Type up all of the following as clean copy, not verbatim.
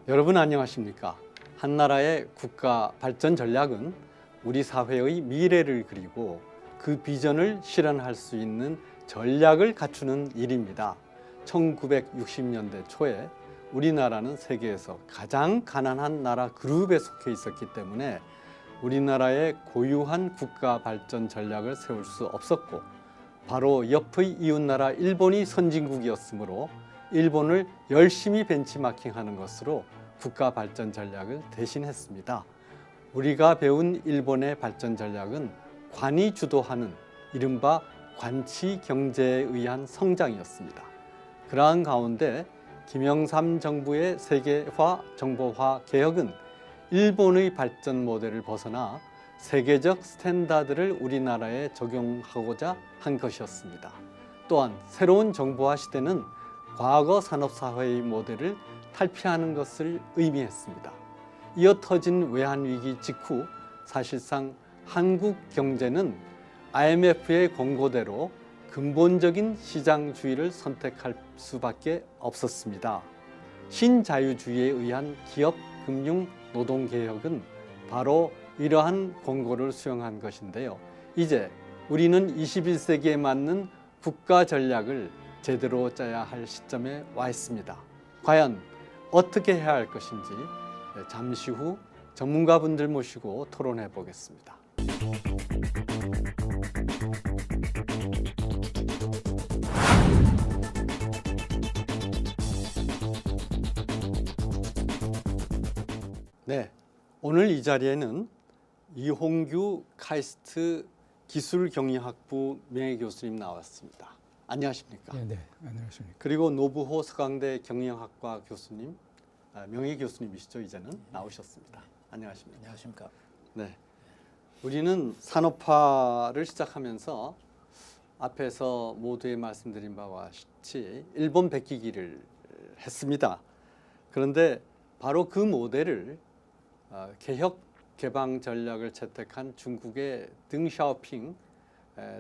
여러분 안녕하십니까? 한나라의 국가 발전 전략은 우리 사회의 미래를 그리고 그 비전을 실현할 수 있는 전략을 갖추는 일입니다. 1960년대 초에 우리나라는 세계에서 가장 가난한 나라 그룹에 속해 있었기 때문에 우리나라의 고유한 국가 발전 전략을 세울 수 없었고, 바로 옆의 이웃나라 일본이 선진국이었으므로 일본을 열심히 벤치마킹하는 것으로 국가 발전 전략을 대신했습니다. 우리가 배운 일본의 발전 전략은 관이 주도하는 이른바 관치 경제에 의한 성장이었습니다. 그러한 가운데 김영삼 정부의 세계화 정보화 개혁은 일본의 발전 모델을 벗어나 세계적 스탠다드를 우리나라에 적용하고자 한 것이었습니다. 또한 새로운 정보화 시대는 과거 산업사회의 모델을 탈피하는 것을 의미했습니다. 이어 터진 외환위기 직후 사실상 한국 경제는 IMF의 권고대로 근본적인 시장주의를 선택할 수밖에 없었습니다. 신자유주의에 의한 기업, 금융, 노동개혁은 바로 이러한 권고를 수용한 것인데요. 이제 우리는 21세기에 맞는 국가 전략을 제대로 짜야 할 시점에 와 있습니다. 과연 어떻게 해야 할 것인지 잠시 후 전문가분들 모시고 토론해 보겠습니다. 네, 오늘 이 자리에는 이홍규 카이스트 기술경영학부 명예교수님 나왔습니다. 안녕하십니까? 네, 안녕하십니까? 그리고 노부호 서강대 경영학과 교수님, 명예교수님이시죠. 이제는 나오셨습니다. 안녕하십니까? 안녕하십니까? 네, 우리는 산업화를 시작하면서 앞에서 모두에 말씀드린 바와 같이 일본 베끼기를 했습니다. 그런데 바로 그 모델을 개혁 개방 전략을 채택한 중국의 덩샤오핑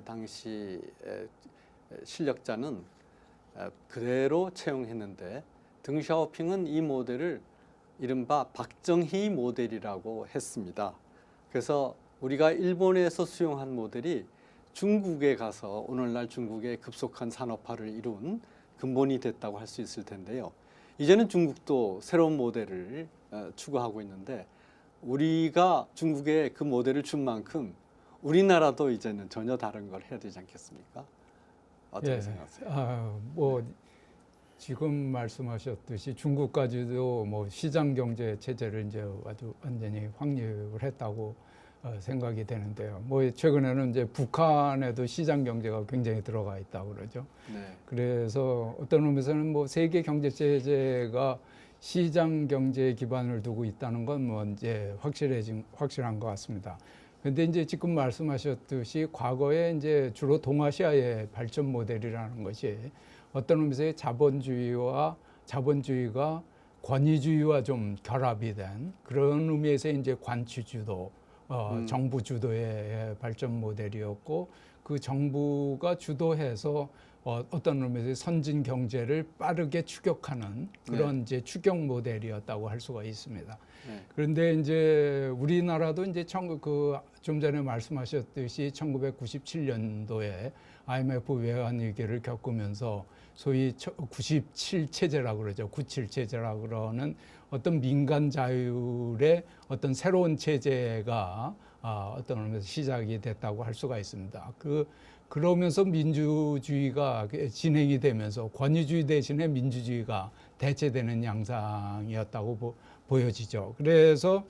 당시 실력자는 그대로 채용했는데, 덩샤오핑은 이 모델을 이른바 박정희 모델이라고 했습니다. 그래서 우리가 일본에서 수용한 모델이 중국에 가서 오늘날 중국의 급속한 산업화를 이룬 근본이 됐다고 할 수 있을 텐데요. 이제는 중국도 새로운 모델을 추구하고 있는데, 우리가 중국에 그 모델을 준 만큼 우리나라도 이제는 전혀 다른 걸 해야 되지 않겠습니까? 어떻게 생각하세요? 지금 말씀하셨듯이 중국까지도 시장 경제 체제를 이제 아주 완전히 확립을 했다고 생각이 되는데요. 최근에는 이제 북한에도 시장 경제가 굉장히 들어가 있다고 그러죠. 네. 그래서 어떤 의미에서는 세계 경제 체제가 시장 경제에 기반을 두고 있다는 건 이제 확실한 것 같습니다. 근데 이제 지금 말씀하셨듯이 과거에 이제 주로 동아시아의 발전 모델이라는 것이 어떤 의미에서 자본주의가 권위주의와 좀 결합이 된 그런 의미에서 이제 관치주도, 정부 주도의 발전 모델이었고, 그 정부가 주도해서 어떤 의미에서 선진 경제를 빠르게 추격하는 그런 이제 추격 모델이었다고 할 수가 있습니다. 네. 그런데 이제 우리나라도 이제 좀 전에 말씀하셨듯이 1997년도에 IMF 외환 위기를 겪으면서 소위 97 체제라고 그러죠. 97 체제라고 그러는 어떤 민간 자율의 어떤 새로운 체제가 어떤 의미에서 시작이 됐다고 할 수가 있습니다. 그러면서 민주주의가 진행이 되면서 권위주의 대신에 민주주의가 대체되는 양상이었다고 보여지죠. 그래서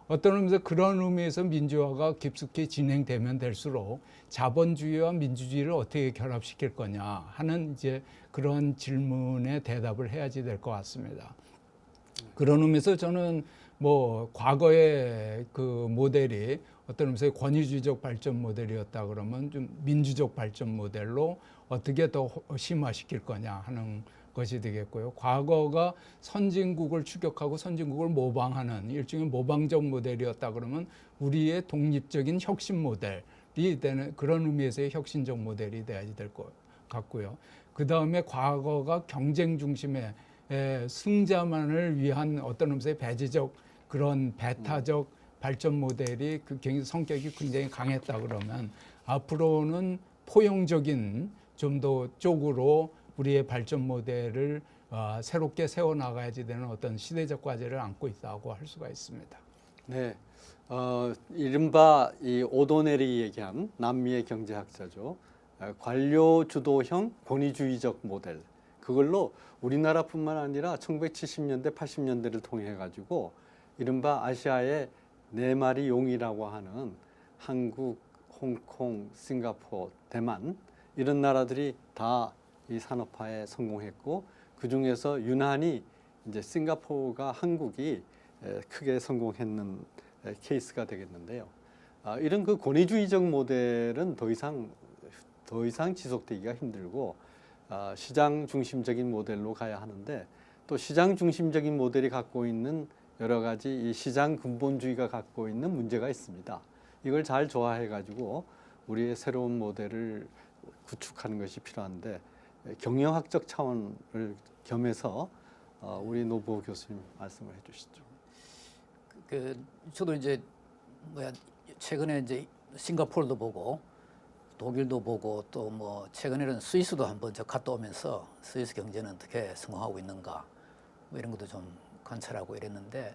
어떤 의미에서 그런 의미에서 민주화가 깊숙이 진행되면 될수록 자본주의와 민주주의를 어떻게 결합시킬 거냐 하는 이제 그런 질문에 대답을 해야지 될 것 같습니다. 그런 의미에서 저는 과거의 그 모델이 어떤 의미에서 권위주의적 발전 모델이었다 그러면 좀 민주적 발전 모델로 어떻게 더 심화시킬 거냐 하는 것이 되겠고요. 과거가 선진국을 추격하고 선진국을 모방하는 일종의 모방적 모델이었다 그러면 우리의 독립적인 혁신 모델이 되는 그런 의미에서의 혁신적 모델이 돼야지 될 것 같고요. 그 다음에 과거가 경쟁 중심의 승자만을 위한 어떤 의미에서 배제적 그런 배타적 발전 모델이 그 성격이 굉장히 강했다 그러면 앞으로는 포용적인 좀 더 쪽으로 우리의 발전 모델을 새롭게 세워나가야지 되는 어떤 시대적 과제를 안고 있다고 할 수가 있습니다. 네, 이른바 이 오도넬이 얘기한 남미의 경제학자죠. 관료 주도형 권위주의적 모델. 그걸로 우리나라뿐만 아니라 1970년대, 80년대를 통해 가지고 이른바 아시아의 네 마리 용이라고 하는 한국, 홍콩, 싱가포르, 대만 이런 나라들이 다 이 산업화에 성공했고 그 중에서 유난히 이제 싱가포르가 한국이 크게 성공했는 케이스가 되겠는데요. 이런 그 권위주의적 모델은 더 이상 지속되기가 힘들고 시장 중심적인 모델로 가야 하는데 또 시장 중심적인 모델이 갖고 있는 여러 가지 이 시장 근본주의가 갖고 있는 문제가 있습니다. 이걸 잘 조화해 가지고 우리의 새로운 모델을 구축하는 것이 필요한데 경영학적 차원을 겸해서 우리 노부호 교수님 말씀을 해주시죠. 저도 이제 최근에 이제 싱가포르도 보고 독일도 보고 또 뭐 최근에는 스위스도 한번 저 갔다 오면서 스위스 경제는 어떻게 성공하고 있는가 뭐 이런 것도 좀 관찰하고 이랬는데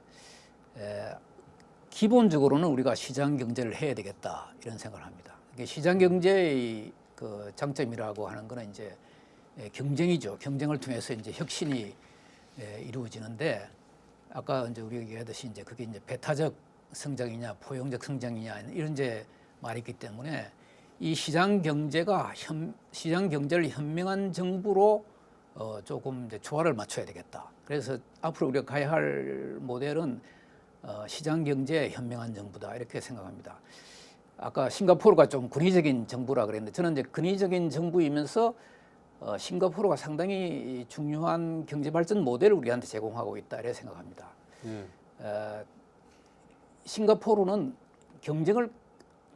기본적으로는 우리가 시장 경제를 해야 되겠다 이런 생각을 합니다. 시장 경제의 그 장점이라고 하는 거는 이제 경쟁이죠. 경쟁을 통해서 이제 혁신이 이루어지는데 아까 이제 우리가 얘기하듯이 이제 그게 이제 배타적 성장이냐 포용적 성장이냐 이런 이제 말이 있기 때문에 이 시장 경제를 현명한 정부로 조금 이제 조화를 맞춰야 되겠다. 그래서 앞으로 우리가 가야 할 모델은 시장 경제 현명한 정부다 이렇게 생각합니다. 아까 싱가포르가 좀 권위적인 정부라 그랬는데 저는 이제 권위적인 정부이면서 싱가포르가 상당히 중요한 경제 발전 모델을 우리한테 제공하고 있다 이렇게 생각합니다. 싱가포르는 경쟁을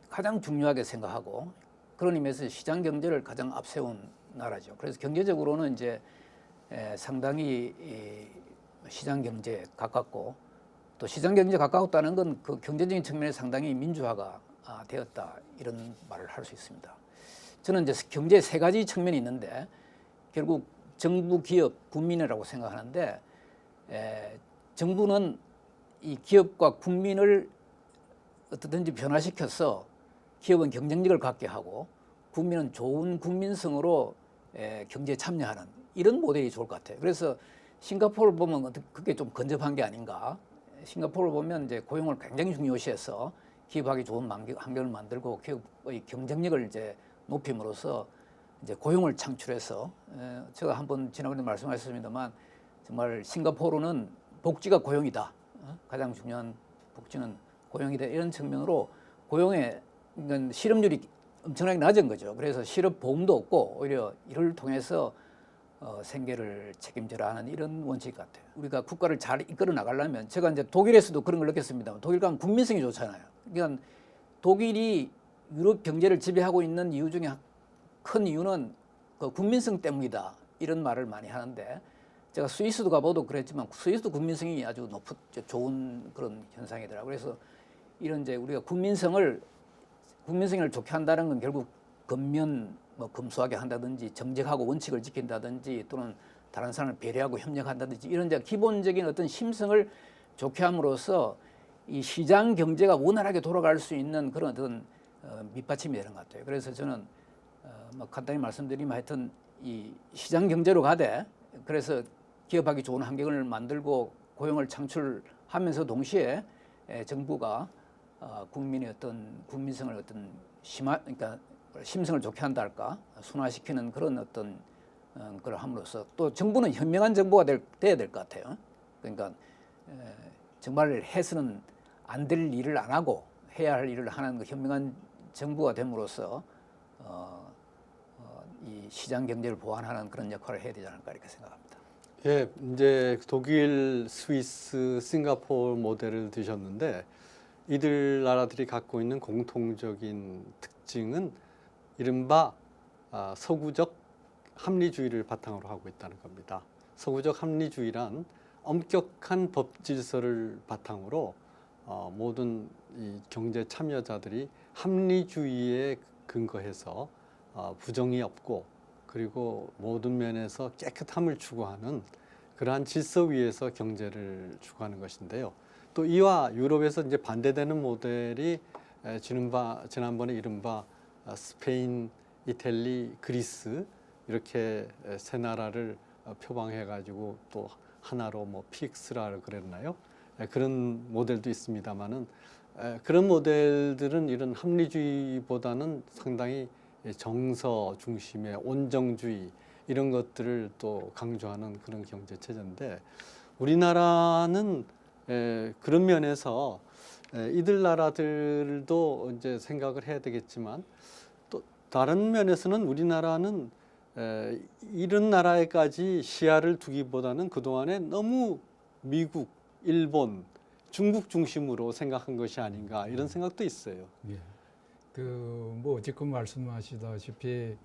가장 중요하게 생각하고 그런 의미에서 시장 경제를 가장 앞세운 나라죠. 그래서 경제적으로는 이제 상당히 시장 경제에 가깝고 또 시장 경제에 가까웠다는 건 그 경제적인 측면에 상당히 민주화가 되었다 이런 말을 할 수 있습니다. 저는 이제 경제에 세 가지 측면이 있는데 결국 정부, 기업, 국민이라고 생각하는데 정부는 이 기업과 국민을 어떻든지 변화시켜서 기업은 경쟁력을 갖게 하고 국민은 좋은 국민성으로 경제에 참여하는 이런 모델이 좋을 것 같아요. 그래서 싱가포르를 보면 그게 좀 근접한 게 아닌가. 싱가포르를 보면 이제 고용을 굉장히 중요시해서 기업하기 좋은 환경을 만들고 기업의 경쟁력을 이제 높임으로써 이제 고용을 창출해서 제가 한번 지난번에 말씀하셨습니다만 정말 싱가포르는 복지가 고용이다. 가장 중요한 복지는 고용이다. 이런 측면으로 고용의 실업률이 엄청나게 낮은 거죠. 그래서 실업보험도 없고 오히려 이를 통해서 생계를 책임져라 하는 이런 원칙 같아요. 우리가 국가를 잘 이끌어 나가려면 제가 이제 독일에서도 그런 걸 느꼈습니다만 독일 가면 국민성이 좋잖아요. 그러니까 독일이 유럽 경제를 지배하고 있는 이유 중에 큰 이유는 그 국민성 때문이다. 이런 말을 많이 하는데 제가 스위스도 가봐도 그랬지만 스위스도 국민성이 아주 좋은 그런 현상이더라고요. 그래서 이런 이제 우리가 국민성을 좋게 한다는 건 결국 겉면 검소하게 한다든지 정직하고 원칙을 지킨다든지 또는 다른 사람을 배려하고 협력한다든지 이런 이제 기본적인 어떤 심성을 좋게 함으로써 이 시장 경제가 원활하게 돌아갈 수 있는 그런 어떤 밑받침이 되는 것 같아요. 그래서 저는 간단히 말씀드리면 하여튼 이 시장 경제로 가되 그래서 기업하기 좋은 환경을 만들고 고용을 창출하면서 동시에 정부가 국민의 어떤 국민성을 어떤 그러니까 심성을 좋게 한다 할까 순화시키는 그런 어떤 걸 함으로써 또 정부는 현명한 정부가 돼야 될 것 같아요. 그러니까 정말 해서는 안 될 일을 안 하고 해야 할 일을 하는 그 현명한 정부가 됨으로써 이 시장 경제를 보완하는 그런 역할을 해야 되지 않을까 이렇게 생각합니다. 예, 이제 독일, 스위스, 싱가포르 모델을 드셨는데 이들 나라들이 갖고 있는 공통적인 특징은 이른바 서구적 합리주의를 바탕으로 하고 있다는 겁니다. 서구적 합리주의란 엄격한 법 질서를 바탕으로 모든 이 경제 참여자들이 합리주의에 근거해서 부정이 없고 그리고 모든 면에서 깨끗함을 추구하는 그러한 질서 위에서 경제를 추구하는 것인데요. 또 이와 유럽에서 이제 반대되는 모델이 지난번에 이른바 스페인, 이탈리, 그리스 이렇게 세 나라를 표방해 가지고 또 하나로 뭐 PX라 그랬나요? 그런 모델도 있습니다만은 그런 모델들은 이런 합리주의보다는 상당히 정서 중심의 온정주의 이런 것들을 또 강조하는 그런 경제 체제인데 우리나라는 그런 면에서 이들 나라들도 이제 생각을 해야 되겠지만 또 다른 면에서는 우리나라는 이런 나라에까지 시야를 두기보다는 그동안에 너무 미국, 일본, 중국 중심으로 생각한 것이 아닌가 이런 생각도 있어요. 예. 뭐 지금 말씀하시다시피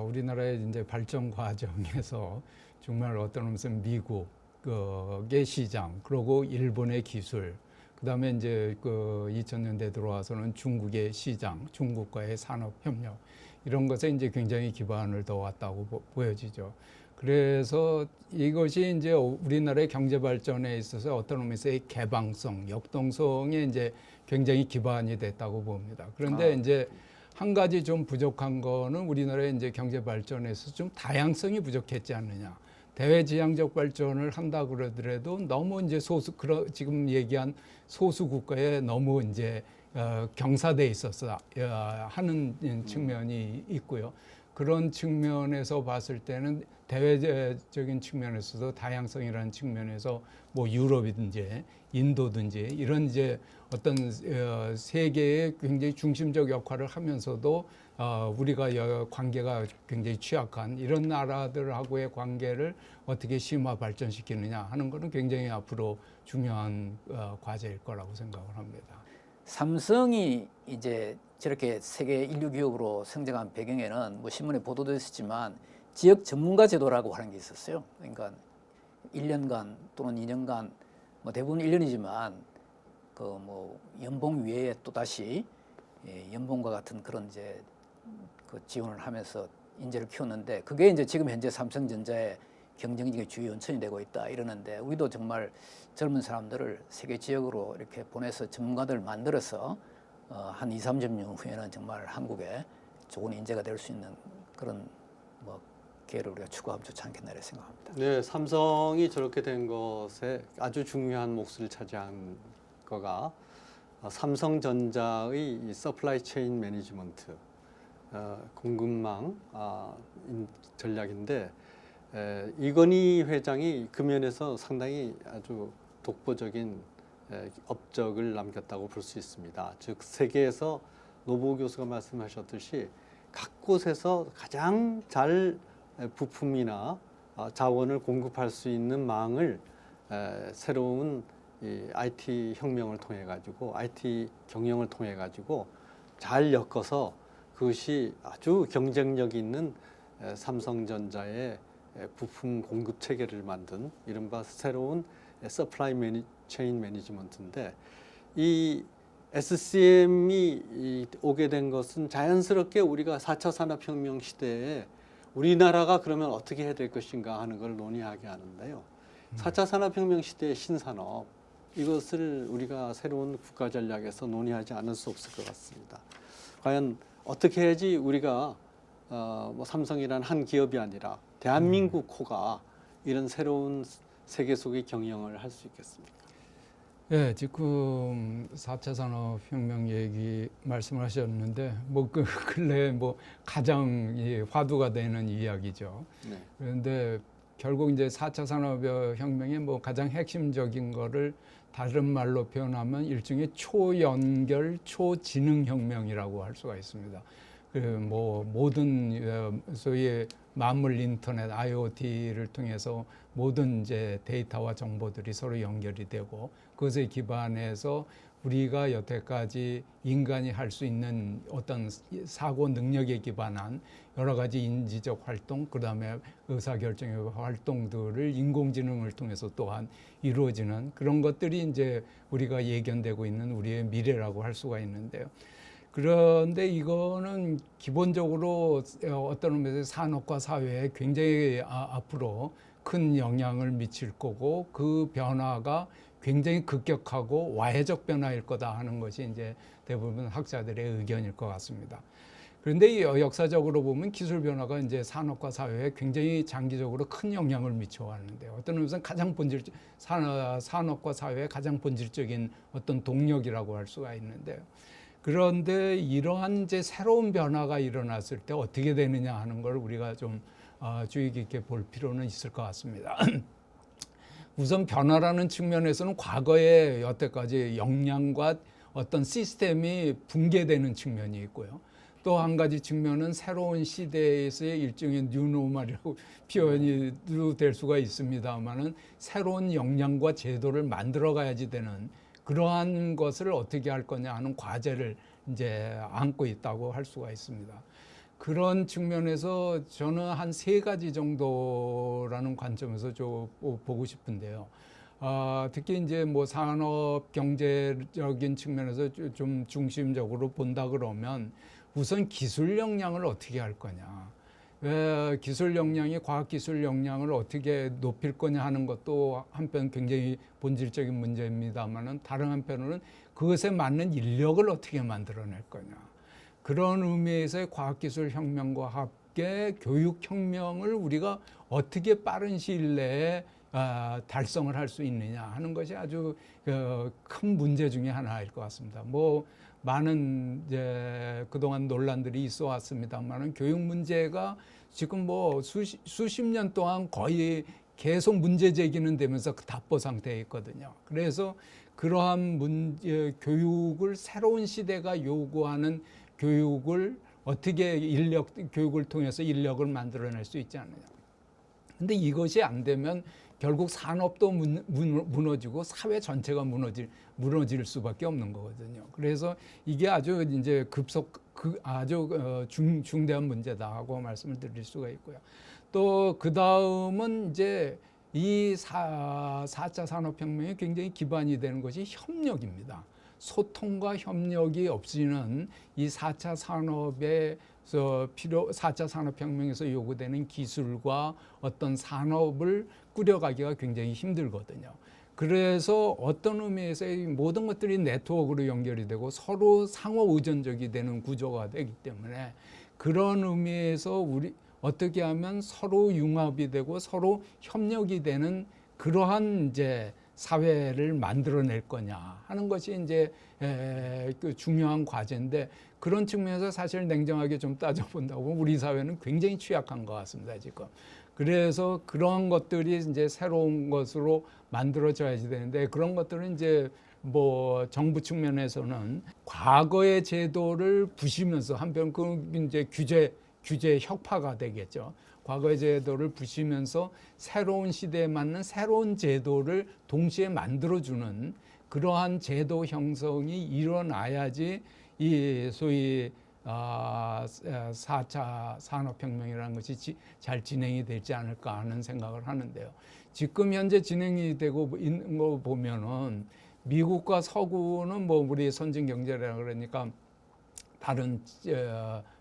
우리나라의 이제 발전 과정에서 정말 어떤 무슨 미국의 시장, 그리고 일본의 기술, 그다음에 이제 2000년대 들어와서는 중국의 시장, 중국과의 산업 협력 이런 것에 이제 굉장히 기반을 둬왔다고 보여지죠. 그래서 이것이 이제 우리나라의 경제 발전에 있어서 어떤 의미에서의 개방성, 역동성에 이제 굉장히 기반이 됐다고 봅니다. 그런데 이제 한 가지 좀 부족한 거는 우리나라의 이제 경제 발전에서 좀 다양성이 부족했지 않느냐. 대외지향적 발전을 한다 그러더라도 너무 이제 지금 얘기한 소수 국가에 너무 이제 경사돼 있어서 하는 측면이 있고요. 그런 측면에서 봤을 때는 대외적인 측면에서도 다양성이라는 측면에서 뭐 유럽이든지 인도든지 이런 이제 어떤 세계의 굉장히 중심적 역할을 하면서도 우리가 관계가 굉장히 취약한 이런 나라들하고의 관계를 어떻게 심화 발전시키느냐 하는 것은 굉장히 앞으로 중요한 과제일 거라고 생각을 합니다. 삼성이 이제 저렇게 세계 인류 기업으로 성장한 배경에는 뭐 신문에 보도됐었지만 지역 전문가 제도라고 하는 게 있었어요. 그러니까 1년간 또는 2년간 뭐 대부분 1년이지만 그 뭐 연봉 외에 또 다시 연봉과 같은 그런 이제 그 지원을 하면서 인재를 키웠는데 그게 이제 지금 현재 삼성전자의 경쟁력의 주요 원천이 되고 있다 이러는데 우리도 정말 젊은 사람들을 세계 지역으로 이렇게 보내서 전문가들을 만들어서 한 2, 30년 후에는 정말 한국에 좋은 인재가 될 수 있는 그런 뭐 기회를 우리가 추구하면 좋지 않겠나 이렇게 생각합니다. 네, 삼성이 저렇게 된 것에 아주 중요한 몫을 차지한 거가 삼성전자의 이 서플라이 체인 매니지먼트 공급망 전략인데 이건희 회장이 그 면에서 상당히 아주 독보적인 업적을 남겼다고 볼 수 있습니다. 즉 세계에서 노부우 교수가 말씀하셨듯이 각 곳에서 가장 잘 부품이나 자원을 공급할 수 있는 망을 새로운 이 IT 혁명을 통해 가지고 IT 경영을 통해 가지고 잘 엮어서 그것이 아주 경쟁력 있는 삼성전자의 부품 공급 체계를 만든 이른바 새로운 서플라이 체인 매니지먼트인데 이 SCM이 오게 된 것은 자연스럽게 우리가 4차 산업혁명 시대에 우리나라가 그러면 어떻게 해야 될 것인가 하는 걸 논의하게 하는데요. 4차 산업혁명 시대의 신산업 이것을 우리가 새로운 국가 전략에서 논의하지 않을 수 없을 것 같습니다. 과연 어떻게 해야지 우리가 뭐 삼성이란 한 기업이 아니라 대한민국 코가 이런 새로운 세계 속의 경영을 할 수 있겠습니까? 예, 지금 4차 산업혁명 얘기 말씀하셨는데 뭐 그 근래 뭐 가장 화두가 되는 이야기죠. 네. 그런데 결국 이제 4차 산업혁명의 뭐 가장 핵심적인 거를 다른 말로 표현하면 일종의 초연결, 초지능혁명이라고 할 수가 있습니다. 뭐 모든 소위 만물 인터넷 IoT를 통해서 모든 이제 데이터와 정보들이 서로 연결이 되고 그것에 기반해서 우리가 여태까지 인간이 할 수 있는 어떤 사고 능력에 기반한 여러 가지 인지적 활동, 그다음에 의사결정의 활동들을 인공지능을 통해서 또한 이루어지는 그런 것들이 이제 우리가 예견되고 있는 우리의 미래라고 할 수가 있는데요. 그런데 이거는 기본적으로 어떤 의미에서 산업과 사회에 굉장히 앞으로 큰 영향을 미칠 거고 그 변화가 굉장히 급격하고 와해적 변화일 거다 하는 것이 이제 대부분 학자들의 의견일 것 같습니다. 그런데 역사적으로 보면 기술 변화가 이제 산업과 사회에 굉장히 장기적으로 큰 영향을 미쳐왔는데 어떤 의미에서는 가장 산업과 사회의 가장 본질적인 어떤 동력이라고 할 수가 있는데요. 그런데 이러한 이제 새로운 변화가 일어났을 때 어떻게 되느냐 하는 걸 우리가 좀 주의 깊게 볼 필요는 있을 것 같습니다. 우선 변화라는 측면에서는 과거에 여태까지 역량과 어떤 시스템이 붕괴되는 측면이 있고요. 또 한 가지 측면은 새로운 시대에서의 일종의 뉴노멀이라고 표현이 될 수가 있습니다만은 새로운 역량과 제도를 만들어 가야지 되는 그러한 것을 어떻게 할 거냐 하는 과제를 이제 안고 있다고 할 수가 있습니다. 그런 측면에서 저는 한 3가지 정도라는 관점에서 좀 보고 싶은데요. 특히 이제 뭐 산업 경제적인 측면에서 좀 중심적으로 본다 그러면 우선 기술 역량을 어떻게 할 거냐. 기술 역량이 과학기술 역량을 어떻게 높일 거냐 하는 것도 한편 굉장히 본질적인 문제입니다만은 다른 한편으로는 그것에 맞는 인력을 어떻게 만들어낼 거냐. 그런 의미에서의 과학기술 혁명과 함께 교육혁명을 우리가 어떻게 빠른 시일 내에 달성을 할 수 있느냐 하는 것이 아주 큰 문제 중에 하나일 것 같습니다. 뭐 많은 이제 그동안 논란들이 있어 왔습니다만은 교육 문제가 지금 뭐 수십 년 동안 거의 계속 문제 제기는 되면서 답보 상태에 있거든요. 그래서 그러한 교육을 새로운 시대가 요구하는 교육을 어떻게 교육을 통해서 인력을 만들어낼 수 있지 않느냐. 근데 이것이 안 되면 결국 산업도 무너지고 사회 전체가 무너질 수밖에 없는 거거든요. 그래서 이게 아주 이제 아주 중대한 문제다고 말씀을 드릴 수가 있고요. 또 그 다음은 이제 이 4차 산업혁명이 굉장히 기반이 되는 것이 협력입니다. 소통과 협력이 없이는 이 4차 산업에서 4차 산업혁명에서 요구되는 기술과 어떤 산업을 꾸려가기가 굉장히 힘들거든요. 그래서 어떤 의미에서 이 모든 것들이 네트워크로 연결이 되고 서로 상호 의존적이 되는 구조가 되기 때문에 그런 의미에서 우리 어떻게 하면 서로 융합이 되고 서로 협력이 되는 그러한 이제 사회를 만들어낼 거냐 하는 것이 이제 그 중요한 과제인데 그런 측면에서 사실 냉정하게 좀 따져본다고 보면 우리 사회는 굉장히 취약한 것 같습니다, 지금. 그래서 그런 것들이 이제 새로운 것으로 만들어져야지 되는데 그런 것들은 이제 뭐 정부 측면에서는 과거의 제도를 부시면서 한편 그 이제 규제 혁파가 되겠죠. 과거의 제도를 부시면서 새로운 시대에 맞는 새로운 제도를 동시에 만들어주는 그러한 제도 형성이 일어나야지 이 소위 4차 산업혁명이라는 것이 잘 진행이 되지 않을까 하는 생각을 하는데요. 지금 현재 진행이 되고 있는 거 보면은 미국과 서구는 뭐 우리 선진 경제라 그러니까 다른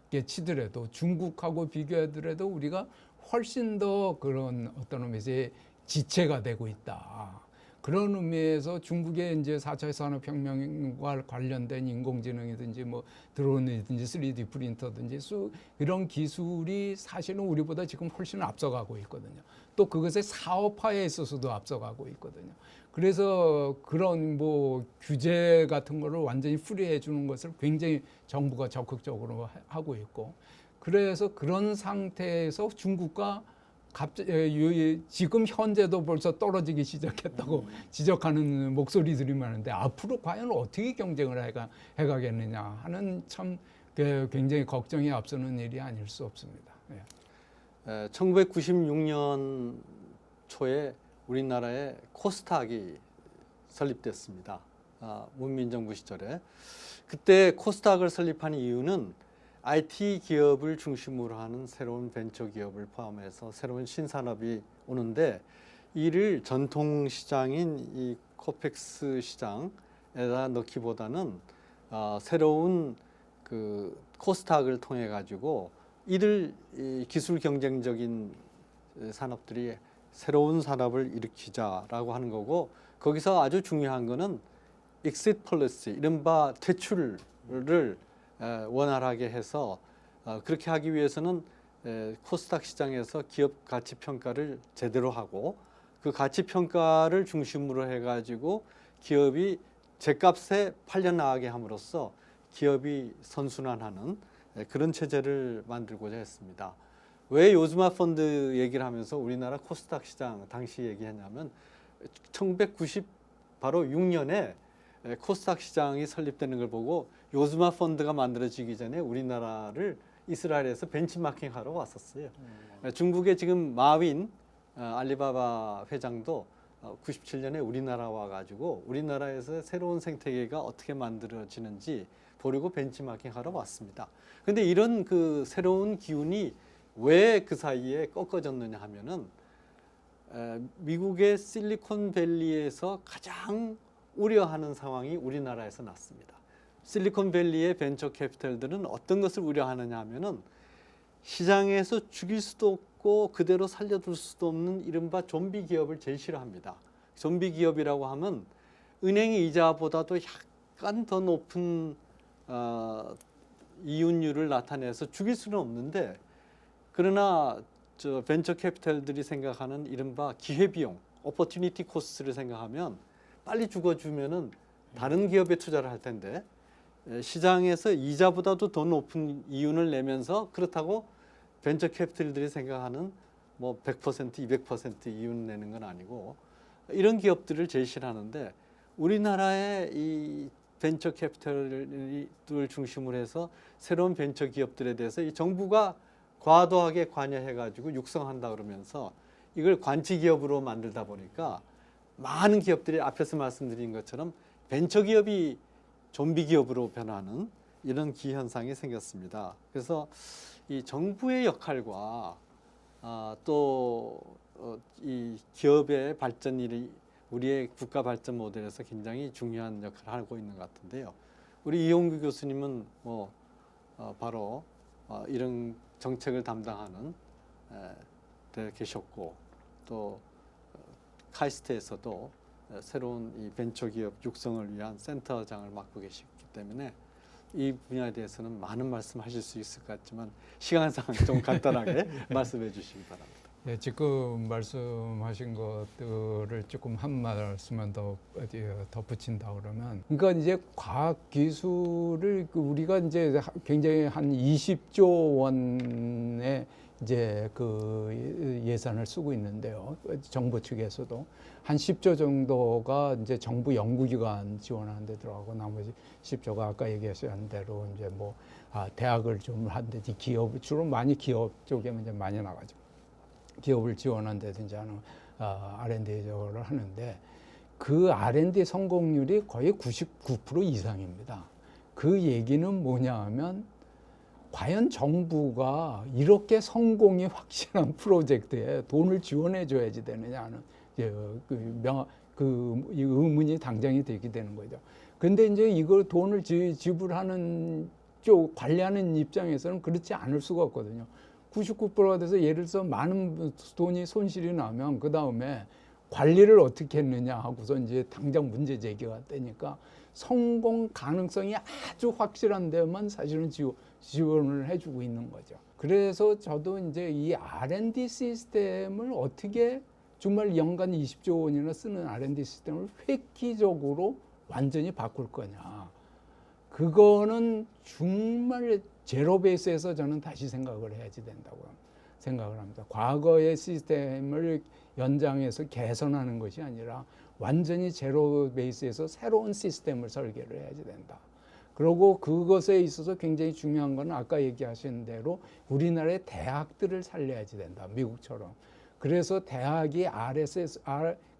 게 치더라도 중국하고 비교하더라도 우리가 훨씬 더 그런 어떤 의미에서 지체가 되고 있다. 그런 의미에서 중국의 이제 4차 산업혁명과 관련된 인공지능이든지 뭐 드론이든지 3D 프린터든지 이런 기술이 사실은 우리보다 지금 훨씬 앞서가고 있거든요. 또 그것의 사업화에 있어서도 앞서가고 있거든요. 그래서 그런 뭐 규제 같은 거를 완전히 프리해 주는 것을 굉장히 정부가 적극적으로 하고 있고 그래서 그런 상태에서 중국과 지금 현재도 벌써 떨어지기 시작했다고 지적하는 목소리들이 많은데 앞으로 과연 어떻게 경쟁을 해가겠느냐 하는 참 굉장히 걱정이 앞서는 일이 아닐 수 없습니다. 예. 1996년 초에 우리나라에 코스닥이 설립됐습니다. 문민정부 시절에. 그때 코스닥을 설립한 이유는 IT 기업을 중심으로 하는 새로운 벤처 기업을 포함해서 새로운 신산업이 오는데 이를 전통 시장인 이 코펙스 시장에다 넣기보다는 새로운 그 코스닥을 통해 가지고 이 기술 경쟁적인 산업들이 새로운 산업을 일으키자라고 하는 거고 거기서 아주 중요한 거는 exit policy, 이른바 퇴출을 원활하게 해서 그렇게 하기 위해서는 코스닥 시장에서 기업 가치 평가를 제대로 하고 그 가치 평가를 중심으로 해가지고 기업이 제값에 팔려나가게 함으로써 기업이 선순환하는 그런 체제를 만들고자 했습니다. 왜 요즈마 펀드 얘기를 하면서 우리나라 코스닥 시장 당시 얘기했냐면 1996년에 코스닥 시장이 설립되는 걸 보고 요즈마 펀드가 만들어지기 전에 우리나라를 이스라엘에서 벤치마킹하러 왔었어요. 중국의 지금 마윈 알리바바 회장도 97년에 우리나라 와가지고 우리나라에서 새로운 생태계가 어떻게 만들어지는지 보려고 벤치마킹하러 왔습니다. 근데 이런 그 새로운 기운이 왜 그 사이에 꺾어졌느냐 하면은 미국의 실리콘밸리에서 가장 우려하는 상황이 우리나라에서 났습니다. 실리콘밸리의 벤처 캐피탈들은 어떤 것을 우려하느냐 하면은 시장에서 죽일 수도 없고 그대로 살려둘 수도 없는 이른바 좀비 기업을 제일 싫어합니다. 좀비 기업이라고 하면 은행의 이자보다도 약간 더 높은 이윤율을 나타내서 죽일 수는 없는데 그러나 저 벤처 캐피탈들이 생각하는 이른바 기회비용, 오퍼튜니티 코스트를 생각하면 빨리 죽어주면은 다른 기업에 투자를 할 텐데 시장에서 이자보다도 더 높은 이윤을 내면서 그렇다고 벤처 캐피탈들이 생각하는 뭐 100%, 200% 이윤 내는 건 아니고 이런 기업들을 제일 싫어하는데 우리나라의 이 벤처 캐피탈을 중심으로 해서 새로운 벤처 기업들에 대해서 이 정부가 과도하게 관여해가지고 육성한다 그러면서 이걸 관치 기업으로 만들다 보니까 많은 기업들이 앞에서 말씀드린 것처럼 벤처 기업이 좀비 기업으로 변하는 이런 기현상이 생겼습니다. 그래서 이 정부의 역할과 또 이 기업의 발전이 우리의 국가 발전 모델에서 굉장히 중요한 역할을 하고 있는 것 같은데요. 우리 이용규 교수님은 뭐 바로 이런 정책을 담당하는 데 계셨고 또 카이스트에서도 새로운 이 벤처기업 육성을 위한 센터장을 맡고 계시기 때문에 이 분야에 대해서는 많은 말씀하실 수 있을 것 같지만 시간상 좀 간단하게 말씀해 주시기 바랍니다. 예, 지금 말씀하신 것들을 조금 한 말씀만 더 덧붙인다 그러면, 그러니까 이제 과학 기술을 우리가 이제 굉장히 한 20조 원의 이제 그 예산을 쓰고 있는데요. 정부 측에서도 한 10조 정도가 이제 정부 연구기관 지원하는 데 들어가고 나머지 10조가 아까 얘기하신 대로 이제 뭐 대학을 좀 하는데 기업 주로 많이 기업 쪽에 이제 많이 나가죠. 기업을 지원한다든지 하는 R&D를 하는데 그 R&D 성공률이 거의 99% 이상입니다. 그 얘기는 뭐냐 하면 과연 정부가 이렇게 성공이 확실한 프로젝트에 돈을 지원해 줘야지 되느냐 하는 이 의문이 당장이 되게 되는 거죠. 근데 이제 이걸 돈을 지불하는 쪽 관리하는 입장에서는 그렇지 않을 수가 없거든요. 99%가 돼서 예를 들어서 많은 돈이 손실이 나면 그 다음에 관리를 어떻게 했느냐 하고서 이제 당장 문제 제기가 되니까 성공 가능성이 아주 확실한 데만 사실은 지원을 해주고 있는 거죠. 그래서 저도 이제 이 R&D 시스템을 어떻게 정말 연간 20조 원이나 쓰는 R&D 시스템을 획기적으로 완전히 바꿀 거냐. 그거는 정말 제로 베이스에서 저는 다시 생각을 해야지 된다고 생각을 합니다. 과거의 시스템을 연장해서 개선하는 것이 아니라 완전히 제로 베이스에서 새로운 시스템을 설계를 해야지 된다. 그리고 그것에 있어서 굉장히 중요한 건 아까 얘기하신 대로 우리나라의 대학들을 살려야지 된다. 미국처럼. 그래서 대학이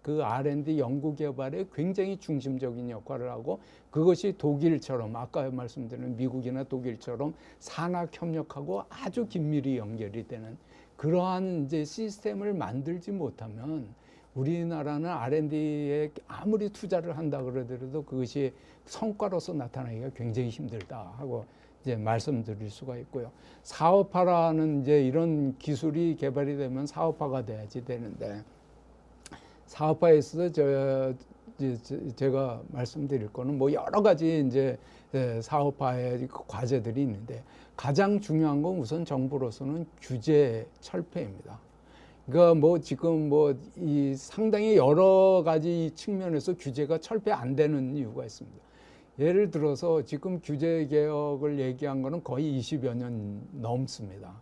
그 R&D 연구 개발에 굉장히 중심적인 역할을 하고 그것이 독일처럼 아까 말씀드린 미국이나 독일처럼 산학 협력하고 아주 긴밀히 연결이 되는 그러한 이제 시스템을 만들지 못하면 우리나라는 R&D에 아무리 투자를 한다 그러더라도 그것이 성과로서 나타나기가 굉장히 힘들다 하고 이제 말씀드릴 수가 있고요. 사업화라는 이제 이런 기술이 개발이 되면 사업화가 돼야지 되는데 사업화에 있어서 제가 말씀드릴 거는 뭐 여러 가지 이제 사업화의 과제들이 있는데 가장 중요한 건 우선 정부로서는 규제 철폐입니다. 그러니까 뭐 지금 뭐 이 상당히 여러 가지 측면에서 규제가 철폐 안 되는 이유가 있습니다. 예를 들어서 지금 규제 개혁을 얘기한 거는 거의 20여 년 넘습니다.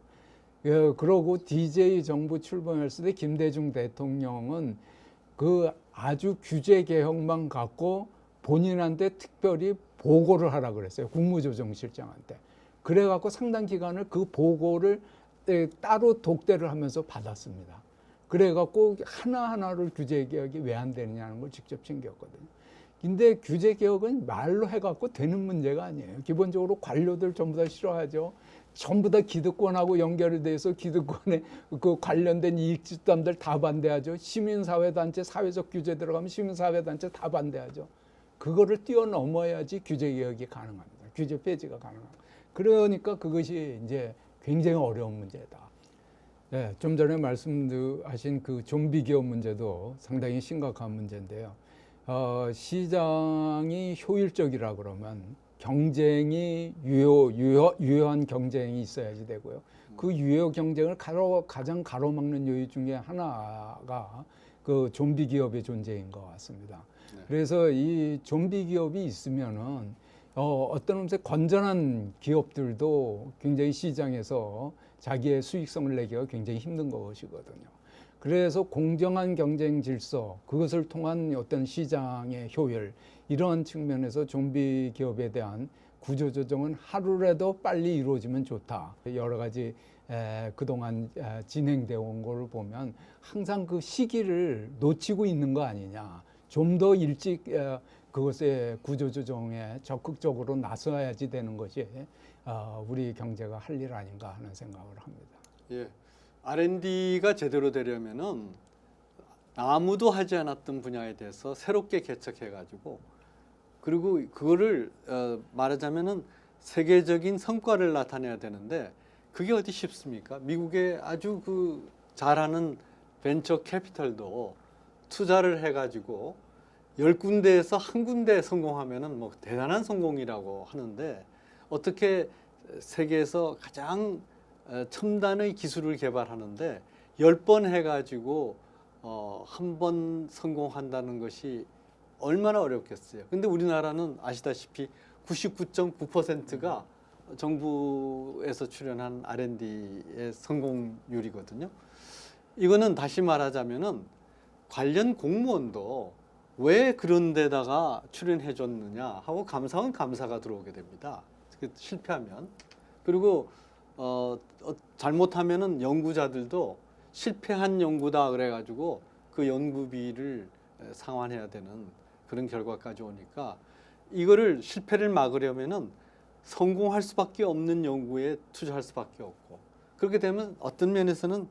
그러고 DJ 정부 출범했을 때 김대중 대통령은 그 아주 규제 개혁만 갖고 본인한테 특별히 보고를 하라 그랬어요. 국무조정실장한테. 그래갖고 상당 기간을 그 보고를 따로 독대를 하면서 받았습니다. 그래갖고 하나하나를 규제 개혁이 왜 안 되느냐는 걸 직접 챙겼거든요. 근데 규제 개혁은 말로 해갖고 되는 문제가 아니에요. 기본적으로 관료들 전부 다 싫어하죠. 전부 다 기득권하고 연결이 돼서 기득권에 그 관련된 이익 집단들 다 반대하죠. 시민사회단체 사회적 규제 들어가면 시민사회단체 다 반대하죠. 그거를 뛰어넘어야지 규제 개혁이 가능합니다. 규제 폐지가 가능합니다. 그러니까 그것이 이제 굉장히 어려운 문제다. 네, 좀 전에 말씀하신 그 좀비 기업 문제도 상당히 심각한 문제인데요. 시장이 효율적이라 그러면 경쟁이 유효한 경쟁이 있어야지 되고요. 그 유효 경쟁을 가장 가로막는 요인 중에 하나가 그 좀비 기업의 존재인 것 같습니다. 네. 그래서 이 좀비 기업이 있으면은 어떤 의미에서 건전한 기업들도 굉장히 시장에서 자기의 수익성을 내기가 굉장히 힘든 것이거든요. 그래서 공정한 경쟁 질서, 그것을 통한 어떤 시장의 효율, 이러한 측면에서 좀비 기업에 대한 구조조정은 하루라도 빨리 이루어지면 좋다. 여러 가지 그동안 진행되어 온 걸 보면 항상 그 시기를 놓치고 있는 거 아니냐. 좀 더 일찍 그것의 구조조정에 적극적으로 나서야지 되는 것이 우리 경제가 할 일 아닌가 하는 생각을 합니다. 예. R&D가 제대로 되려면은 아무도 하지 않았던 분야에 대해서 새롭게 개척해가지고 그리고 그거를 말하자면은 세계적인 성과를 나타내야 되는데 그게 어디 쉽습니까? 미국의 아주 그 잘하는 벤처 캐피털도 투자를 해가지고 10군데에서 한 군데 성공하면은 뭐 대단한 성공이라고 하는데 어떻게 세계에서 가장 첨단의 기술을 개발하는데 10번 해가지고 한 번 성공한다는 것이 얼마나 어렵겠어요. 근데 우리나라는 아시다시피 99.9%가 정부에서 출연한 R&D의 성공률이거든요. 이거는 다시 말하자면은 관련 공무원도 왜 그런 데다가 출연해 줬느냐 하고 감사원 감사가 들어오게 됩니다. 실패하면. 그리고 잘못하면은 연구자들도 실패한 연구다 그래가지고 그 연구비를 상환해야 되는 그런 결과까지 오니까 이거를 실패를 막으려면은 성공할 수밖에 없는 연구에 투자할 수밖에 없고 그렇게 되면 어떤 면에서는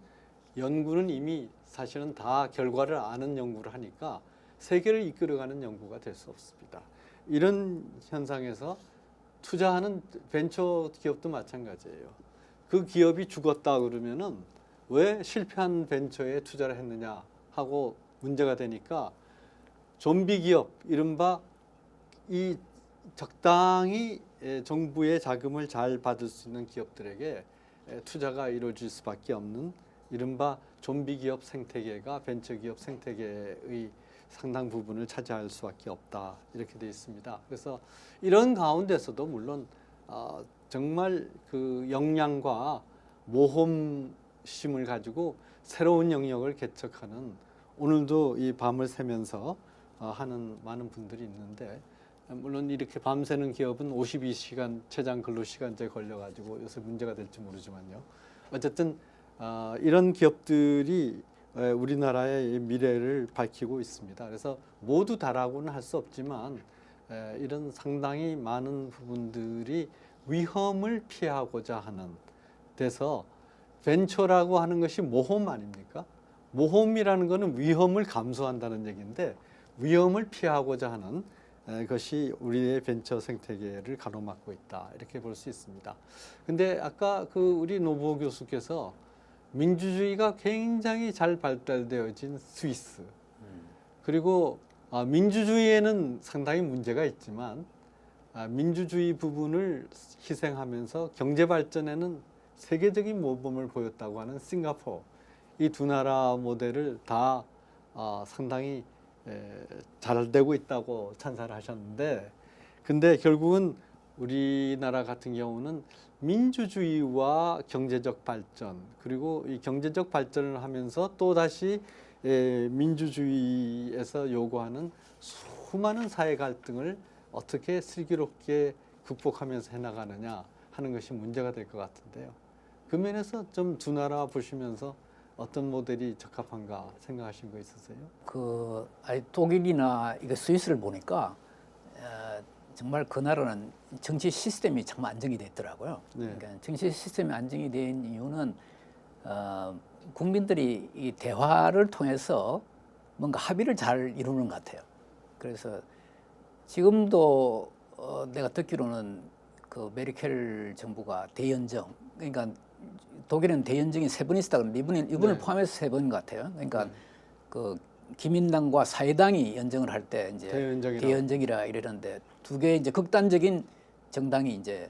연구는 이미 사실은 다 결과를 아는 연구를 하니까 세계를 이끌어가는 연구가 될 수 없습니다. 이런 현상에서 투자하는 벤처 기업도 마찬가지예요. 그 기업이 죽었다 그러면은 왜 실패한 벤처에 투자를 했느냐 하고 문제가 되니까 좀비 기업, 이른바 이 적당히 정부의 자금을 잘 받을 수 있는 기업들에게 투자가 이루어질 수밖에 없는 이른바 좀비 기업 생태계가 벤처 기업 생태계의 상당 부분을 차지할 수밖에 없다 이렇게 되어 있습니다. 그래서 이런 가운데서도 물론 정말 그 역량과 모험심을 가지고 새로운 영역을 개척하는 오늘도 이 밤을 새면서 하는 많은 분들이 있는데 물론 이렇게 밤새는 기업은 52시간 최장 근로시간제 걸려가지고 요새 문제가 될지 모르지만요. 어쨌든 이런 기업들이 우리나라의 미래를 밝히고 있습니다. 그래서 모두 다라고는 할 수 없지만 이런 상당히 많은 부분들이 위험을 피하고자 하는 데서 벤처라고 하는 것이 모험 아닙니까? 모험이라는 것은 위험을 감수한다는 얘기인데 위험을 피하고자 하는 것이 우리의 벤처 생태계를 가로막고 있다 이렇게 볼 수 있습니다. 근데 아까 우리 노부호 교수께서 민주주의가 굉장히 잘 발달되어진 스위스 그리고 민주주의에는 상당히 문제가 있지만 민주주의 부분을 희생하면서 경제 발전에는 세계적인 모범을 보였다고 하는 싱가포르 이 두 나라 모델을 다 상당히 잘 되고 있다고 찬사를 하셨는데 근데 결국은 우리나라 같은 경우는 민주주의와 경제적 발전 그리고 이 경제적 발전을 하면서 또다시 민주주의에서 요구하는 수많은 사회 갈등을 어떻게 슬기롭게 극복하면서 해나가느냐 하는 것이 문제가 될 것 같은데요. 그 면에서 좀 두 나라 보시면서 어떤 모델이 적합한가 생각하신 거 있으세요? 독일이나 이거 스위스를 보니까 정말 그 나라는 정치 시스템이 참 안정이 됐더라고요. 네. 그러니까 정치 시스템이 안정이 된 이유는 국민들이 이 대화를 통해서 뭔가 합의를 잘 이루는 것 같아요. 그래서 지금도 내가 듣기로는 그 메르켈 정부가 대연정, 그러니까 독일은 대연정이 3번 있었다 그러는데 이분을 네. 포함해서 3번 것 같아요. 그러니까 그 기민당과 사회당이 연정을 할 때 이제 대연정이라 이러는데 두 개의 이제 극단적인 정당이 이제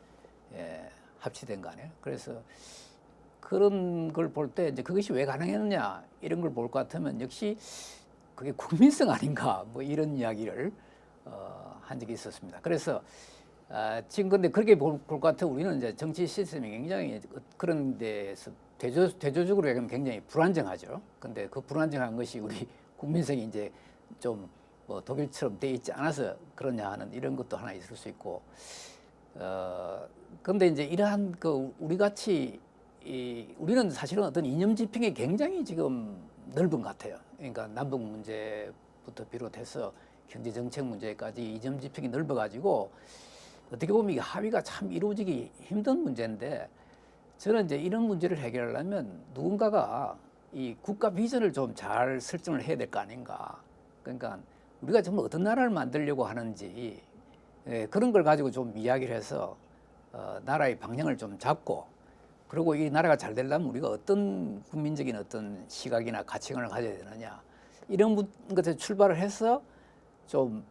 합치된 거 아니에요. 그래서 그런 걸 볼 때 이제 그것이 왜 가능했느냐 이런 걸 볼 것 같으면 역시 그게 국민성 아닌가 뭐 이런 이야기를 한 적이 있었습니다. 그래서 지금 근데 그렇게 볼 것 같으면 우리는 이제 정치 시스템이 굉장히 그런 데서 대조적으로 얘기하면 굉장히 불안정하죠. 근데 그 불안정한 것이 우리 국민성이 이제 좀 뭐 독일처럼 돼 있지 않아서 그러냐 하는 이런 것도 하나 있을 수 있고, 근데 이제 이러한 우리 같이 우리는 사실은 어떤 이념 지평이 굉장히 지금 넓은 것 같아요. 그러니까 남북 문제부터 비롯해서 경제 정책 문제까지 이념 지평이 넓어가지고 어떻게 보면 이게 합의가 참 이루어지기 힘든 문제인데 저는 이제 이런 문제를 해결하려면 누군가가 이 국가 비전을 좀 잘 설정을 해야 될 거 아닌가. 그러니까 우리가 정말 어떤 나라를 만들려고 하는지 그런 걸 가지고 좀 이야기를 해서 나라의 방향을 좀 잡고 그리고 이 나라가 잘 되려면 우리가 어떤 국민적인 어떤 시각이나 가치관을 가져야 되느냐 이런 것에 출발을 해서 좀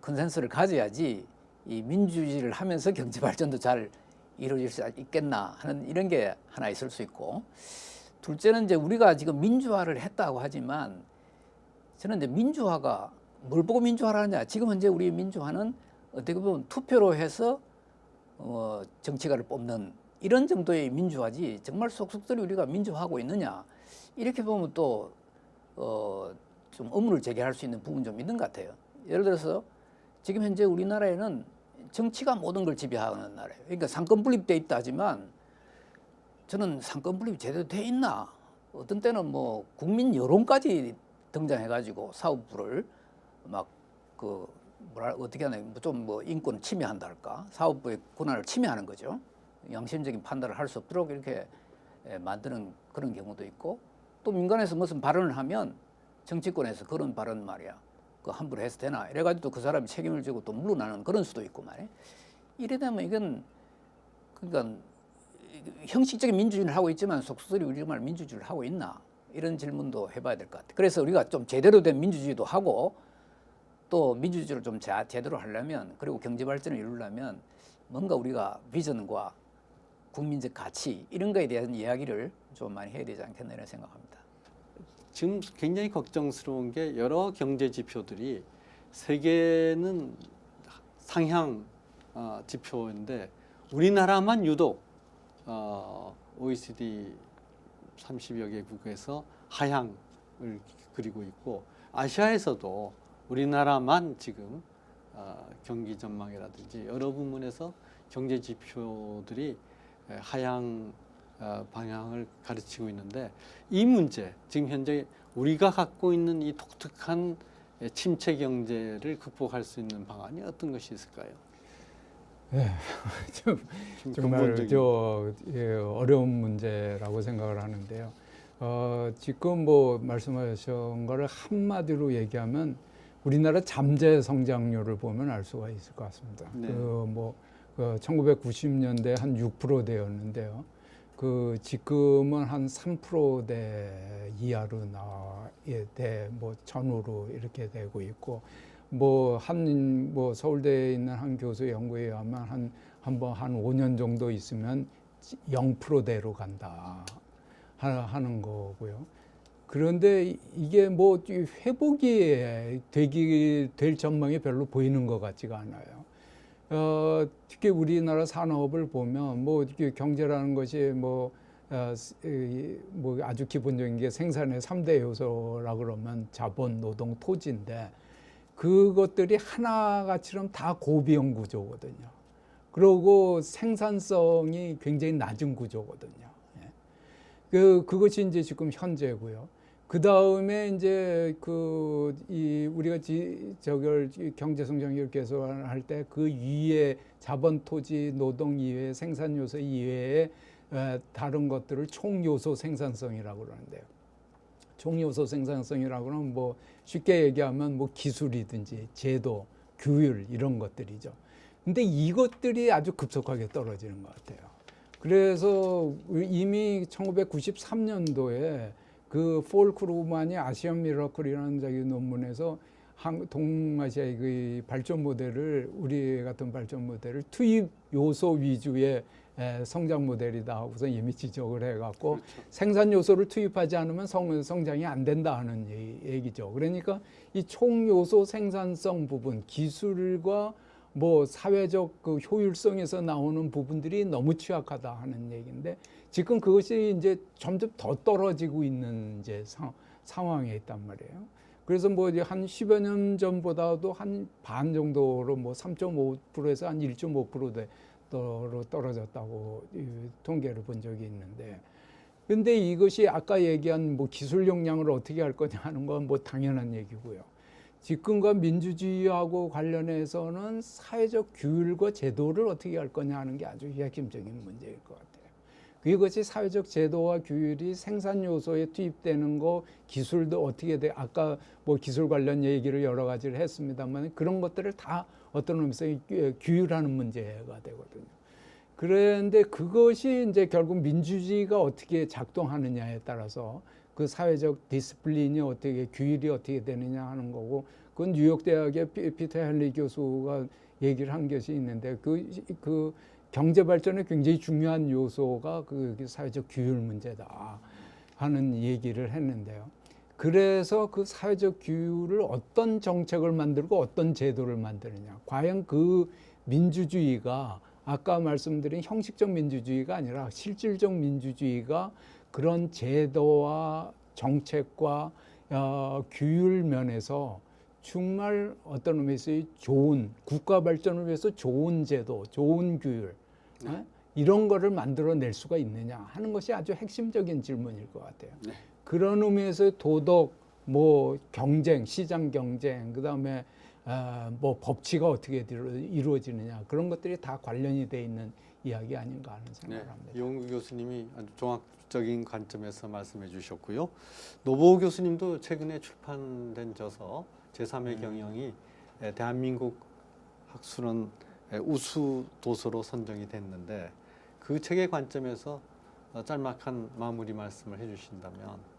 컨센서스를 가져야지 이 민주주의를 하면서 경제 발전도 잘 이루어질 수 있겠나 하는 이런 게 하나 있을 수 있고, 둘째는 이제 우리가 지금 민주화를 했다고 하지만 저는 이제 민주화가 뭘 보고 민주화를 하느냐. 지금 현재 우리 민주화는 어떻게 보면 투표로 해서 정치가를 뽑는 이런 정도의 민주화지 정말 속속들이 우리가 민주화하고 있느냐. 이렇게 보면 또 좀 의문을 제기할 수 있는 부분이 좀 있는 것 같아요. 예를 들어서 지금 현재 우리나라에는 정치가 모든 걸 지배하는 나라예요. 그러니까 상권 분립돼 있다 하지만 저는 상권 분립이 제대로 돼 있나? 어떤 때는 뭐 국민 여론까지 등장해가지고 사업부를 막 어떻게 하나 좀 인권 침해한다 할까? 사업부의 권한을 침해하는 거죠. 양심적인 판단을 할 수 없도록 이렇게 만드는 그런 경우도 있고, 또 민간에서 무슨 발언을 하면 정치권에서 그런 발언 말이야. 함부로 해서 되나? 이래가지고 또 그 사람이 책임을 지고 또 물러나는 그런 수도 있고 말이야. 이래 되면 이건 그러니까 형식적인 민주주의를 하고 있지만 속속들이 우리 정말 민주주의를 하고 있나? 이런 질문도 해봐야 될 것 같아요. 그래서 우리가 좀 제대로 된 민주주의도 하고 또 민주주의를 좀 제대로 하려면 그리고 경제 발전을 이루려면 뭔가 우리가 비전과 국민적 가치 이런 거에 대한 이야기를 좀 많이 해야 되지 않겠나 이런 생각합니다. 지금 굉장히 걱정스러운 게 여러 경제 지표들이 세계는 상향 지표인데 우리나라만 유독 OECD 30여 개국에서 하향을 그리고 있고 아시아에서도 우리나라만 지금 경기 전망이라든지 여러 부문에서 경제 지표들이 하향 방향을 가르치고 있는데 이 문제, 지금 현재 우리가 갖고 있는 이 독특한 침체 경제를 극복할 수 있는 방안이 어떤 것이 있을까요? 정말 근본적인. 어려운 문제라고 생각을 하는데요. 지금 뭐 말씀하신 거를 한마디로 얘기하면 우리나라 잠재 성장률을 보면 알 수가 있을 것 같습니다. 네. 1990년대 한 6%대였는데요. 지금은 한 3%대 이하로 뭐 전후로 이렇게 되고 있고, 뭐 서울대에 있는 한 교수 연구에 의하면 한 5년 정도 있으면 0%대로 간다 하는 거고요. 그런데 이게 뭐 회복이 될 전망이 별로 보이는 것 같지가 않아요. 특히 우리나라 산업을 보면 뭐 경제라는 것이 뭐 아주 기본적인 게 생산의 3대 요소라 그러면 자본, 노동, 토지인데 그것들이 하나같이럼 다 고비용 구조거든요. 그리고 생산성이 굉장히 낮은 구조거든요. 그것이 이제 지금 현재고요. 그 다음에 이제 우리가 저걸 경제 성장률 계산할 때 그 위에 자본, 토지, 노동 이외에 생산 요소 이외에 다른 것들을 총 요소 생산성이라고 그러는데요. 총 요소 생산성이라고 하면 뭐 쉽게 얘기하면 뭐 기술이든지 제도, 규율 이런 것들이죠. 근데 이것들이 아주 급속하게 떨어지는 것 같아요. 그래서 이미 1993년도에 폴 크루만이 아시안 미러클이라는 자기 논문에서 동아시아의 그 발전 모델을, 우리 같은 발전 모델을 투입 요소 위주의 성장 모델이다 하고서 이미 지적을 해갖고, 그렇죠. 생산 요소를 투입하지 않으면 성장이 안 된다 하는 얘기죠. 그러니까 이 총 요소 생산성 부분, 기술과 뭐 사회적 그 효율성에서 나오는 부분들이 너무 취약하다 하는 얘기인데, 지금 그것이 이제 점점 더 떨어지고 있는 이제 상황에 있단 말이에요. 그래서 뭐 이제 한 10여 년 전보다도 한 반 정도로 뭐 3.5%에서 한 1.5%로 떨어졌다고 통계를 본 적이 있는데, 근데 이것이 아까 얘기한 뭐 기술 역량을 어떻게 할 거냐 하는 건 뭐 당연한 얘기고요. 집권과 민주주의하고 관련해서는 사회적 규율과 제도를 어떻게 할 거냐 하는 게 아주 핵심적인 문제일 것 같아요. 그것이 사회적 제도와 규율이 생산 요소에 투입되는 거, 기술도 어떻게 돼, 아까 뭐 기술 관련 얘기를 여러 가지를 했습니다만 그런 것들을 다 어떤 의미에서 규율하는 문제가 되거든요. 그런데 그것이 이제 결국 민주주의가 어떻게 작동하느냐에 따라서 그 사회적 디스플린이 어떻게, 규율이 어떻게 되느냐 하는 거고, 그건 뉴욕 대학의 피터 헨리 교수가 얘기를 한 것이 있는데, 그 경제 발전에 굉장히 중요한 요소가 그 사회적 규율 문제다 하는 얘기를 했는데요. 그래서 그 사회적 규율을 어떤 정책을 만들고 어떤 제도를 만드느냐, 과연 그 민주주의가 아까 말씀드린 형식적 민주주의가 아니라 실질적 민주주의가 그런 제도와 정책과 규율 면에서 정말 어떤 의미에서 좋은 국가 발전을 위해서 좋은 제도, 좋은 규율, 이런 거를 만들어낼 수가 있느냐 하는 것이 아주 핵심적인 질문일 것 같아요. 네. 그런 의미에서 도덕, 뭐 경쟁, 시장 경쟁, 그다음에 뭐 법치가 어떻게 이루어지느냐, 그런 것들이 다 관련이 돼 있는 이야기 아닌가 하는 생각을 합니다. 이용구 교수님이 아주 종합적인 관점에서 말씀해 주셨고요. 노보우 교수님도 최근에 출판된 저서 제3의 경영이 대한민국 학술원 우수 도서로 선정이 됐는데, 그 책의 관점에서 짤막한 마무리 말씀을 해주신다면.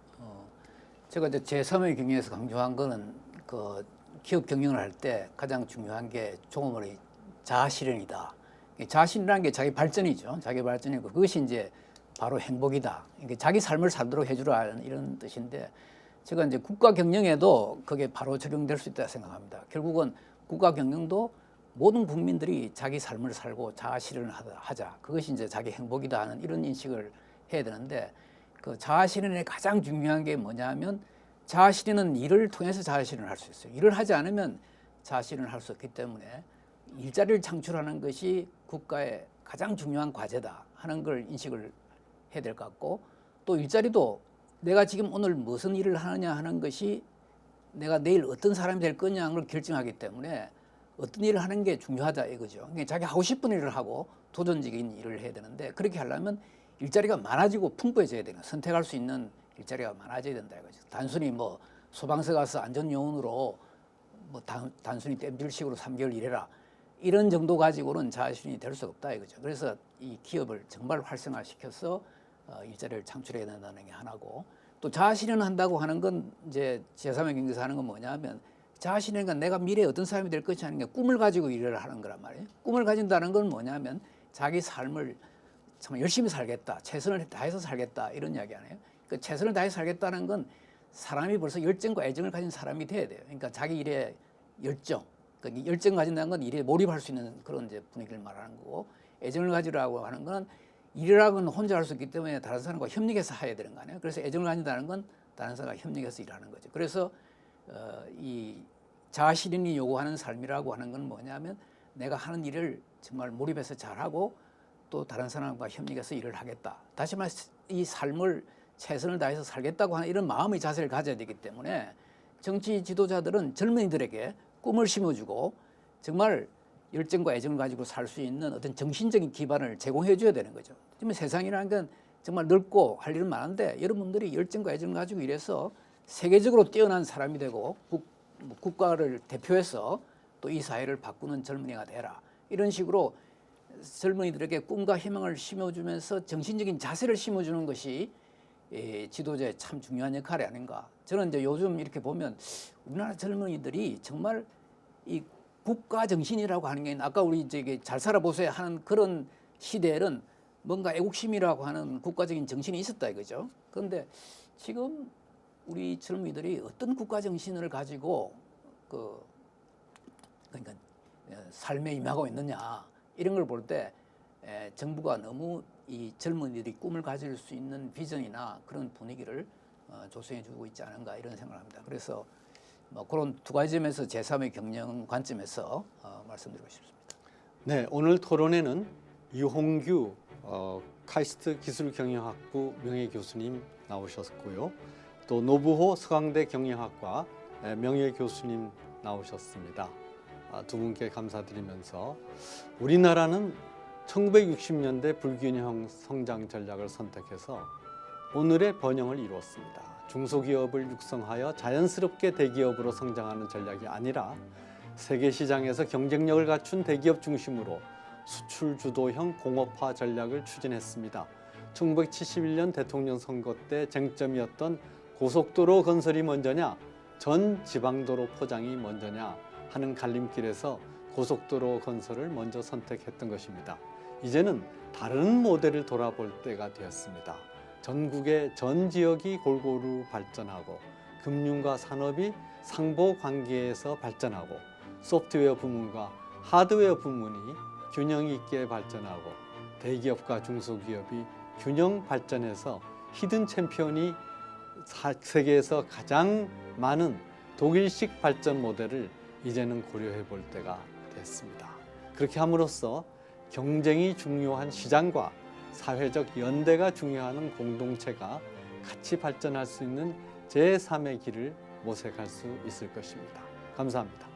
제가 이제 제3의 경영에서 강조한 거는 그 기업 경영을 할 때 가장 중요한 게 종업원의 자아실현이다. 자아실현이라는 게 자기 발전이죠. 자기 발전이고, 그것이 이제 바로 행복이다. 그러니까 자기 삶을 살도록 해주라 이런 뜻인데, 제가 이제 국가 경영에도 그게 바로 적용될 수 있다 생각합니다. 결국은 국가 경영도 모든 국민들이 자기 삶을 살고 자아 실현을 하자. 그것이 이제 자기 행복이다 하는 이런 인식을 해야 되는데, 그 자아 실현의 가장 중요한 게 뭐냐면, 자아 실현은 일을 통해서 자아 실현을 할 수 있어요. 일을 하지 않으면 자신을 할 수 없기 때문에 일자리를 창출하는 것이 국가의 가장 중요한 과제다 하는 걸 인식을 해야 될 것 같고, 또 일자리도 내가 지금 오늘 무슨 일을 하느냐 하는 것이 내가 내일 어떤 사람이 될 거냐는 걸 결정하기 때문에 어떤 일을 하는 게 중요하다 이거죠. 그러니까 자기 하고 싶은 일을 하고 도전적인 일을 해야 되는데, 그렇게 하려면 일자리가 많아지고 풍부해져야 되는, 선택할 수 있는 일자리가 많아져야 된다 이거죠. 단순히 뭐 소방서 가서 안전요원으로 뭐 단순히 땜질식으로 3개월 일해라 이런 정도 가지고는 자신이 될 수 없다 이거죠. 그래서 이 기업을 정말 활성화시켜서 일자리를 창출해야 된다는 게 하나고, 또 자아실현한다고 하는 건 이제 제3의 경제에서 하는 건 뭐냐면, 자아실현이니까 내가 미래에 어떤 사람이 될 것이 아닌 게 꿈을 가지고 일을 하는 거란 말이에요. 꿈을 가진다는 건 뭐냐면 자기 삶을 정말 열심히 살겠다, 최선을 다해서 살겠다 이런 이야기 아니에요. 그 최선을 다해서 살겠다는 건 사람이 벌써 열정과 애정을 가진 사람이 돼야 돼요. 그러니까 자기 일에 열정, 그러니까 열정 가진다는 건 일에 몰입할 수 있는 그런 이제 분위기를 말하는 거고, 애정을 가지라고 하는 건 일이라고 는 혼자 할 수 있기 때문에 다른 사람과 협력해서 해야 되는 거 아니에요. 그래서 애정을 가진다는 건 다른 사람과 협력해서 일하는 거죠. 그래서 이 자아실현이 요구하는 삶이라고 하는 건 뭐냐면, 내가 하는 일을 정말 몰입해서 잘하고 또 다른 사람과 협력해서 일을 하겠다. 다시 말해서 이 삶을 최선을 다해서 살겠다고 하는 이런 마음의 자세를 가져야 되기 때문에, 정치 지도자들은 젊은이들에게 꿈을 심어주고 정말 열정과 애정을 가지고 살 수 있는 어떤 정신적인 기반을 제공해 줘야 되는 거죠. 지금 세상이라는 건 정말 넓고 할 일은 많은데, 여러분들이 열정과 애정을 가지고 일해서 세계적으로 뛰어난 사람이 되고 국가를 대표해서 또 이 사회를 바꾸는 젊은이가 되라. 이런 식으로 젊은이들에게 꿈과 희망을 심어주면서 정신적인 자세를 심어주는 것이 지도자의 참 중요한 역할이 아닌가. 저는 이제 요즘 이렇게 보면 우리나라 젊은이들이 정말 이 국가 정신이라고 하는 게, 아까 우리 저기 잘 살아보세요 하는 그런 시대에는 뭔가 애국심이라고 하는 국가적인 정신이 있었다 이거죠. 그런데 지금 우리 젊은이들이 어떤 국가 정신을 가지고 그러니까 삶에 임하고 있느냐 이런 걸 볼 때 정부가 너무 이 젊은이들이 꿈을 가질 수 있는 비전이나 그런 분위기를 조성해 주고 있지 않은가 이런 생각을 합니다. 그래서 뭐 그런 두 가지 점에서 제3의 경영 관점에서 말씀드리고 싶습니다. 네, 오늘 토론에는 이홍규 카이스트 기술경영학부 명예교수님 나오셨고요. 또 노부호 서강대 경영학과 명예교수님 나오셨습니다. 두 분께 감사드리면서, 우리나라는 1960년대 불균형 성장 전략을 선택해서 오늘의 번영을 이루었습니다. 중소기업을 육성하여 자연스럽게 대기업으로 성장하는 전략이 아니라 세계 시장에서 경쟁력을 갖춘 대기업 중심으로 수출 주도형 공업화 전략을 추진했습니다. 1971년 대통령 선거 때 쟁점이었던 고속도로 건설이 먼저냐, 전 지방도로 포장이 먼저냐 하는 갈림길에서 고속도로 건설을 먼저 선택했던 것입니다. 이제는 다른 모델을 돌아볼 때가 되었습니다. 전국의 전 지역이 골고루 발전하고 금융과 산업이 상보 관계에서 발전하고 소프트웨어 부문과 하드웨어 부문이 균형 있게 발전하고 대기업과 중소기업이 균형 발전해서 히든 챔피언이 세계에서 가장 많은 독일식 발전 모델을 이제는 고려해 볼 때가 됐습니다. 그렇게 함으로써 경쟁이 중요한 시장과 사회적 연대가 중요한 공동체가 같이 발전할 수 있는 제3의 길을 모색할 수 있을 것입니다. 감사합니다.